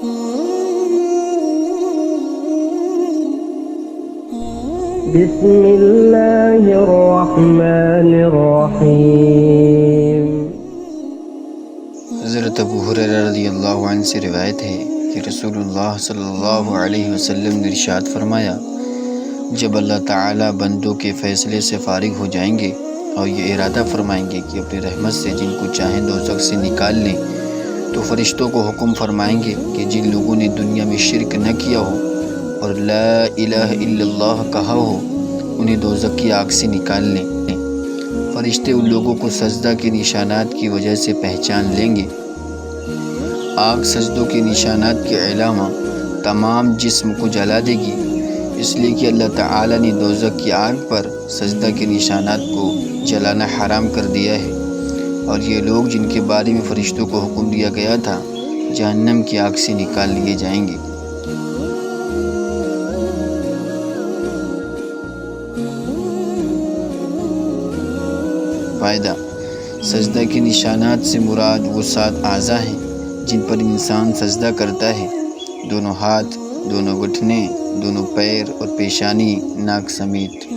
بسم اللہ الرحمن الرحیم۔ حضرت ابو ہریرہ رضی اللہ عنہ سے روایت ہے کہ رسول اللہ صلی اللہ علیہ وسلم نے ارشاد فرمایا، جب اللہ تعالیٰ بندوں کے فیصلے سے فارغ ہو جائیں گے اور یہ ارادہ فرمائیں گے کہ اپنی رحمت سے جن کو چاہیں دوزخ سے نکال لیں، تو فرشتوں کو حکم فرمائیں گے کہ جن لوگوں نے دنیا میں شرک نہ کیا ہو اور لا الہ الا اللہ کہا ہو انہیں دوزخ کی آگ سے نکال لیں۔ فرشتے ان لوگوں کو سجدہ کے نشانات کی وجہ سے پہچان لیں گے۔ آگ سجدوں کے نشانات کے علاوہ تمام جسم کو جلا دے گی، اس لیے کہ اللہ تعالیٰ نے دوزخ کی آگ پر سجدہ کے نشانات کو جلانا حرام کر دیا ہے، اور یہ لوگ جن کے بارے میں فرشتوں کو حکم دیا گیا تھا جہنم کی آگ سے نکال لیے جائیں گے۔ فائدہ: سجدہ کے نشانات سے مراد وہ 7 اعضاء ہیں جن پر انسان سجدہ کرتا ہے: دونوں ہاتھ، دونوں گھٹنے، دونوں پیر اور پیشانی، ناک سمیت۔